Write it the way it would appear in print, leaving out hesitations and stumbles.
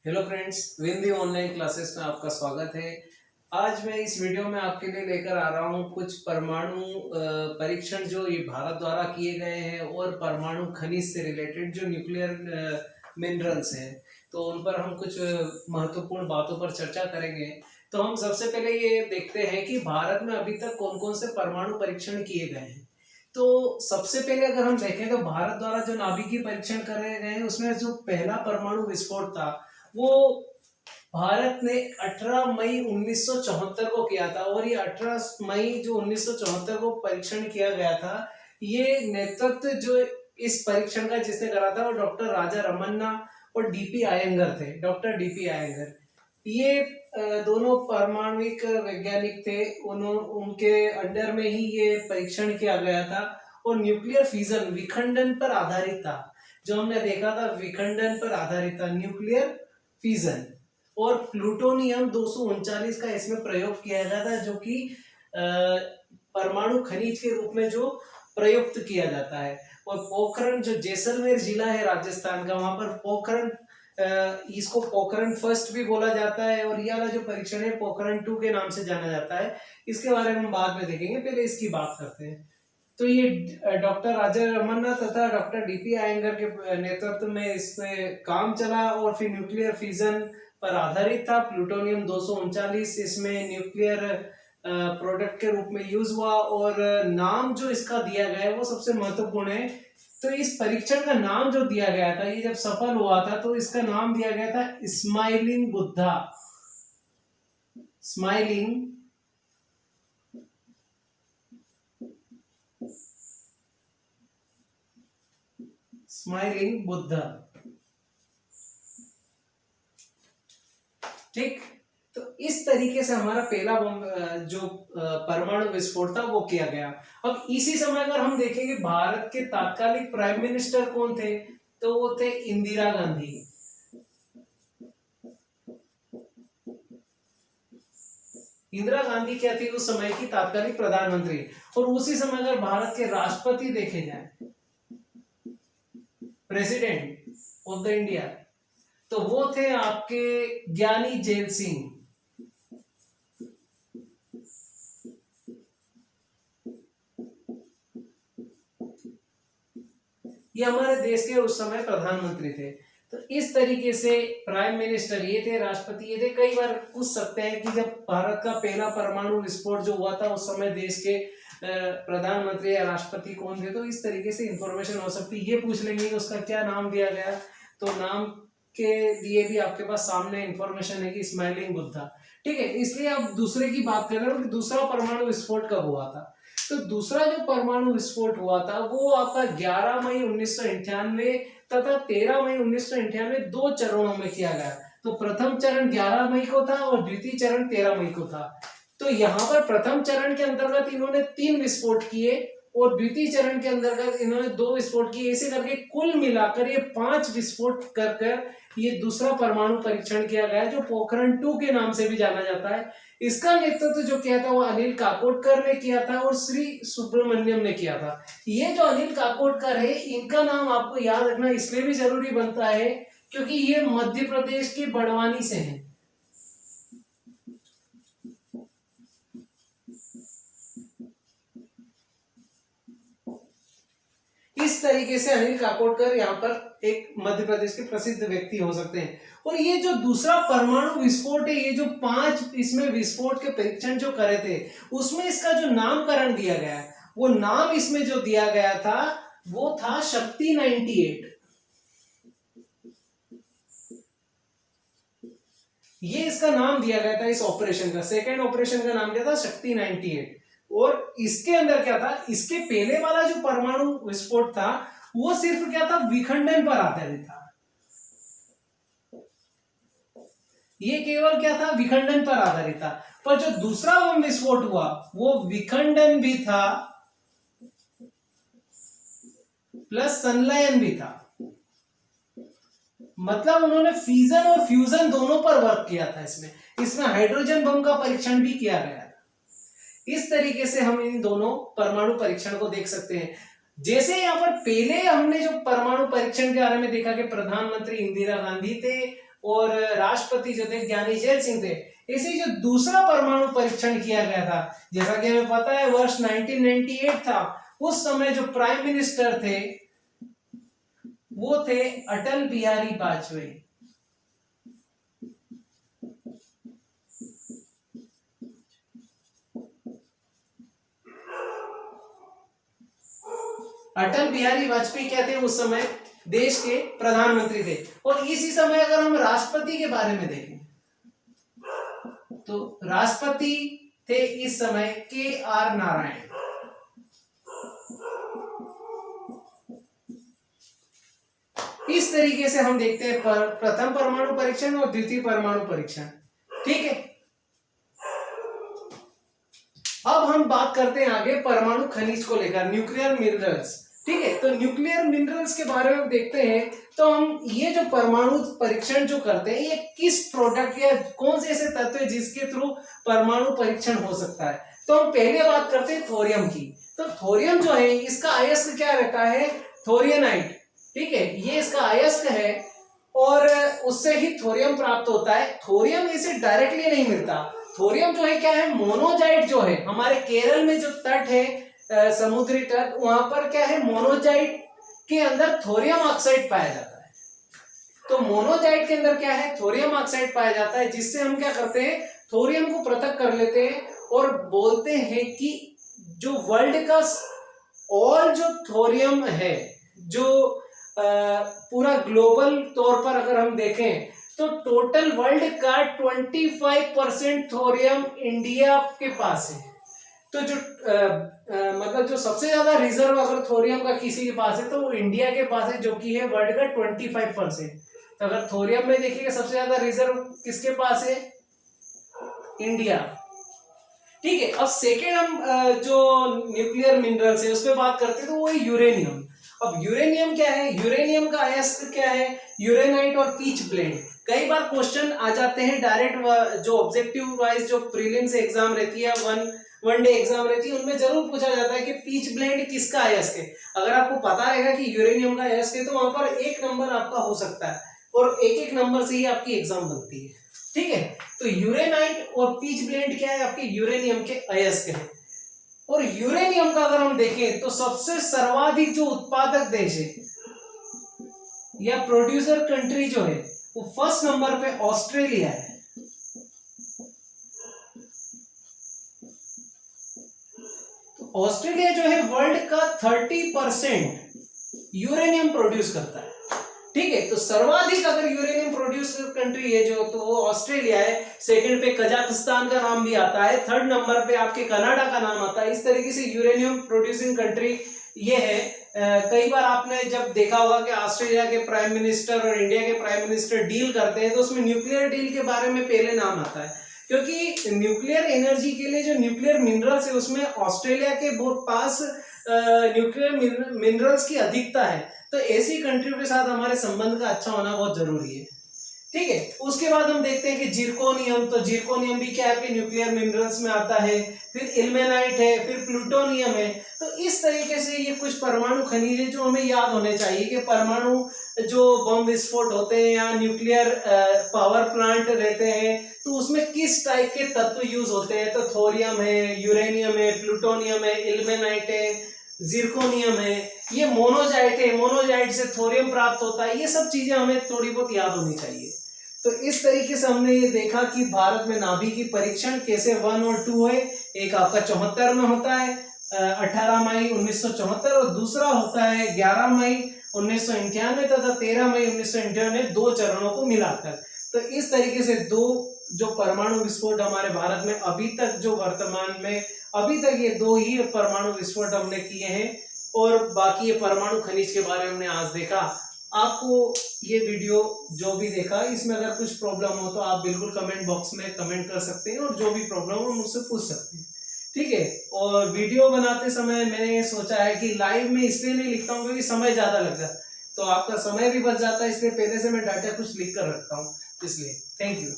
Hello friends, विंदी online classes में आपका स्वागत है। आज मैं इस वीडियो में आपके लिए लेकर आ रहा हूँ कुछ परमाणु परीक्षण जो ये भारत द्वारा किए गए हैं और परमाणु खनिज से रिलेटेड जो न्यूक्लियर मिनरल्स हैं, तो उन पर हम कुछ महत्वपूर्ण बातों पर चर्चा करेंगे। तो हम सबसे पहले ये देखते हैं कि भारत में अभी तक कौन कौन से परमाणु परीक्षण किए गए हैं। तो सबसे पहले अगर हम देखें तो भारत द्वारा जो नाभिकीय परीक्षण करे गए हैं उसमें जो पहला परमाणु विस्फोट था वो भारत ने 18 मई 1974 को किया था। और ये 18 मई जो 1974 को परीक्षण किया गया था, ये नेतृत्व जो इस परीक्षण का जिसने करा था वो डॉक्टर राजा रमन्ना और डीपी आयंगर थे। डॉक्टर डीपी आयंगर ये दोनों परमाणुविक वैज्ञानिक थे। उनके अंडर में ही ये परीक्षण किया गया था और न्यूक्लियर फिजन विखंडन पर आधारित था। जो हमने देखा था विखंडन पर आधारित था, न्यूक्लियर फिजन। और प्लूटोनियम 239 का इसमें प्रयोग किया गया था, जो कि परमाणु खनिज के रूप में जो प्रयुक्त किया जाता है। और पोखरण जो जैसलमेर जिला है राजस्थान का, वहां पर पोखरण, इसको पोखरण फर्स्ट भी बोला जाता है और ये वाला जो परीक्षण है पोखरण 2 के नाम से जाना जाता है। इसके बारे में हम बाद में देखेंगे, पहले इसकी बात करते हैं। तो ये डॉक्टर राजा रमन्ना तथा डॉक्टर डीपी आयंगर के नेतृत्व में इसमें काम चला और फिर न्यूक्लियर फिजन पर आधारित था। प्लूटोनियम 239 इसमें न्यूक्लियर प्रोडक्ट के रूप में यूज हुआ और नाम जो इसका दिया गया है वो सबसे महत्वपूर्ण है। तो इस परीक्षण का नाम जो दिया गया था, ये जब सफल हुआ था तो इसका नाम दिया गया था smiling Buddha. Smiling smiling Buddha. ठीक, तो इस तरीके से हमारा पहला जो परमाणु विस्फोट था वो किया गया। अब इसी समय अगर हम देखेंगे भारत के तात्कालिक प्राइम मिनिस्टर कौन थे, तो वो थे इंदिरा गांधी। इंदिरा गांधी क्या थी उस समय की तात्कालिक प्रधानमंत्री। और उसी समय अगर भारत के राष्ट्रपति देखे जाए, प्रेसिडेंट ऑफ द इंडिया, तो वो थे आपके ज्ञानी जैल सिंह। ये हमारे देश के उस समय प्रधानमंत्री थे। तो इस तरीके से प्राइम मिनिस्टर ये थे, राष्ट्रपति ये थे। कई बार पूछ सकते हैं कि जब भारत का पहला परमाणु विस्फोट जो हुआ था उस समय देश के प्रधानमंत्री या राष्ट्रपति कौन थे, तो इस तरीके से इंफॉर्मेशन हो सकती है। ये पूछ लेंगे कि उसका क्या नाम दिया गया, तो नाम के लिए भी आपके पास सामने इंफॉर्मेशन है कि स्माइलिंग बुद्धा। ठीक है, इसलिए आप दूसरे की बात कर रहे हो कि दूसरा परमाणु विस्फोट कब हुआ था। तो दूसरा जो परमाणु विस्फोट हुआ था वो आपका 11 मई 1998 तथा 13 मई 1998 दो चरणों में किया गया। तो प्रथम चरण 11 मई को था और द्वितीय चरण 13 मई को था। तो यहाँ पर प्रथम चरण के अंतर्गत इन्होंने 3 विस्फोट किए और द्वितीय चरण के अंतर्गत इन्होंने 2 विस्फोट किए। ऐसे करके कुल मिलाकर ये 5 विस्फोट कर ये दूसरा परमाणु परीक्षण किया गया, जो पोखरण 2 के नाम से भी जाना जाता है। इसका नेतृत्व जो किया था वो अनिल काकोडकर ने किया था और श्री सुब्रमण्यम ने किया था। ये जो अनिल काकोडकर है, इनका नाम आपको याद रखना इसलिए भी जरूरी बनता है क्योंकि ये मध्य प्रदेश के बड़वानी से हैं। इस तरीके से अनिल काकोडकर यहाँ पर एक मध्य प्रदेश के प्रसिद्ध व्यक्ति हो सकते हैं। और ये जो दूसरा परमाणु विस्फोट है, ये जो 5 इसमें विस्फोट के परीक्षण जो करे थे उसमें इसका जो नामकरण दिया गया, वो नाम इसमें जो दिया गया था वो था शक्ति 98। ये इसका नाम दिया गया था इस ऑपरेशन का। सेकेंड ऑपरेशन का नाम क्या था, शक्ति 98। और इसके अंदर क्या था, इसके पहले वाला जो परमाणु विस्फोट था वो सिर्फ क्या था, विखंडन पर आधारित था। ये केवल क्या था, विखंडन पर आधारित था। पर जो दूसरा विस्फोट हुआ वो विखंडन भी था प्लस संलयन भी था। मतलब उन्होंने फिजन और फ्यूजन दोनों पर वर्क किया था। इसमें हाइड्रोजन बम का परीक्षण भी किया गया था। इस तरीके से हम इन दोनों परमाणु परीक्षण को देख सकते हैं। जैसे यहाँ पर पहले हमने जो परमाणु परीक्षण के बारे में देखा कि प्रधानमंत्री इंदिरा गांधी थे और राष्ट्रपति जो थे ज्ञानी जैल सिंह थे। इसी जो दूसरा परमाणु परीक्षण किया गया था, जैसा कि हमें पता है वर्ष 1998 था, उस समय जो प्राइम मिनिस्टर थे वो थे अटल बिहारी वाजपेयी। अटल बिहारी वाजपेयी क्या थे उस समय? देश के प्रधानमंत्री थे। और इसी समय अगर हम राष्ट्रपति के बारे में देखें तो राष्ट्रपति थे इस समय के.आर. नारायण। इस तरीके से हम देखते हैं प्रथम परमाणु परीक्षण और द्वितीय परमाणु परीक्षण। ठीक है, अब हम बात करते हैं आगे परमाणु खनिज को लेकर, न्यूक्लियर मिनरल्स। ठीक है, तो न्यूक्लियर मिनरल्स के बारे में देखते हैं तो हम ये जो परमाणु परीक्षण जो करते हैं ये किस प्रोडक्ट या कौन से ऐसे तत्व है जिसके थ्रू परमाणु परीक्षण हो सकता है। तो हम पहले बात करते हैं थोरियम की। तो थोरियम जो है इसका अयस्क क्या रहता है? थोरियनाइट। ठीक है, ये इसका अयस्क है और उससे ही थोरियम प्राप्त होता है। थोरियम इसे डायरेक्टली नहीं मिलता। थोरियम जो है क्या है? मोनोजाइट जो है, हमारे केरल में जो तट है समुद्री तट, वहां पर क्या है? मोनोजाइट के अंदर थोरियम ऑक्साइड पाया जाता है। तो मोनोजाइट के अंदर क्या है? थोरियम ऑक्साइड पाया जाता है, जिससे हम क्या करते हैं? थोरियम को पृथक कर लेते हैं और बोलते हैं कि जो वर्ल्ड का ऑल जो थोरियम है, जो पूरा ग्लोबल तौर पर अगर हम देखें तो टोटल वर्ल्ड का 25% थोरियम इंडिया के पास है। तो जो मतलब जो सबसे ज्यादा रिजर्व अगर थोरियम का किसी के पास है तो वो इंडिया के पास है, जो कि है वर्ल्ड का 25%। तो अगर थोरियम में देखिएगा सबसे ज्यादा रिजर्व किसके पास है? इंडिया। ठीक है, अब सेकेंड हम जो न्यूक्लियर मिनरल्स है उस पर बात करते हैं तो वो है यूरेनियम। अब यूरेनियम क्या है? यूरेनियम का अयस्क क्या है? यूरेनाइट और पीच ब्लेंड। कई बार क्वेश्चन आ जाते हैं डायरेक्ट, जो ऑब्जेक्टिव वाइज जो प्रीलिम्स एग्जाम रहती है, वन डे एग्जाम रहती है, उनमें जरूर पूछा जाता है कि पीच ब्लेंड किसका अयस्क है। अगर आपको पता रहेगा कि यूरेनियम का अयस्क है तो वहां पर एक नंबर आपका हो सकता है और एक एक नंबर से ही आपकी एग्जाम बनती है। ठीक है, तो यूरेनाइट और पीच ब्लेंड क्या है? आपके यूरेनियम के अयस्क है। और यूरेनियम का अगर हम देखें तो सबसे सर्वाधिक जो उत्पादक देश है या प्रोड्यूसर कंट्री जो है वो फर्स्ट नंबर पे ऑस्ट्रेलिया है। तो ऑस्ट्रेलिया जो है वर्ल्ड का 30% यूरेनियम प्रोड्यूस करता है। ठीक है, तो सर्वाधिक अगर यूरेनियम प्रोड्यूसर कंट्री है जो, तो वो ऑस्ट्रेलिया है। सेकंड पे कजाकिस्तान का नाम भी आता है, थर्ड नंबर पे आपके कनाडा का नाम आता है। इस तरीके से यूरेनियम प्रोड्यूसिंग कंट्री ये है। कई बार आपने जब देखा होगा कि ऑस्ट्रेलिया के प्राइम मिनिस्टर और इंडिया के प्राइम मिनिस्टर डील करते हैं तो उसमें न्यूक्लियर डील के बारे में पहले नाम आता है, क्योंकि न्यूक्लियर एनर्जी के लिए जो न्यूक्लियर मिनरल्स है उसमें ऑस्ट्रेलिया के बहुत पास न्यूक्लियर मिनरल्स की अधिकता है। तो ऐसी कंट्री के साथ हमारे संबंध का अच्छा होना बहुत जरूरी है। ठीक है, उसके बाद हम देखते हैं कि जिरकोनियम। तो जिरकोनियम भी क्या है? न्यूक्लियर मिनरल्स में आता है। फिर इल्मेनाइट है, फिर प्लूटोनियम है। तो इस तरीके से ये कुछ परमाणु खनिज है जो हमें याद होने चाहिए कि परमाणु जो बम विस्फोट होते हैं या न्यूक्लियर पावर प्लांट रहते हैं तो उसमें किस टाइप के तत्व यूज होते हैं। तो थोरियम है, यूरेनियम है, प्लूटोनियम है, इल्मेनाइट है, जिरकोनियम है, ये मोनोजाइट है, मोनोजाइट से थोरियम प्राप्त होता है। ये सब चीजें हमें थोड़ी बहुत याद होनी चाहिए। तो इस तरीके से हमने ये देखा कि भारत में नाभिकीय परीक्षण कैसे 1 और 2 है। एक आपका 74 में होता है 18 मई 1974 और दूसरा होता है 11 मई 1991 तथा 13 मई 1991, 2 चरणों को मिलाकर। तो इस तरीके से 2 जो परमाणु विस्फोट हमारे भारत में अभी तक जो वर्तमान में अभी तक ये 2 ही परमाणु विस्फोट हमने किए हैं और बाकी ये परमाणु खनिज के बारे में हमने आज देखा। आपको ये वीडियो जो भी देखा इसमें अगर कुछ प्रॉब्लम हो तो आप बिल्कुल कमेंट बॉक्स में कमेंट कर सकते हैं और जो भी प्रॉब्लम हो मुझसे पूछ सकते हैं। ठीक है, और वीडियो बनाते समय मैंने सोचा है कि लाइव में इसलिए नहीं लिखता हूँ क्योंकि समय ज्यादा लग जाता है, तो आपका समय भी बच जाता है, इसलिए पहले से मैं डाटा कुछ लिख कर रखता हूँ, इसलिए थैंक यू।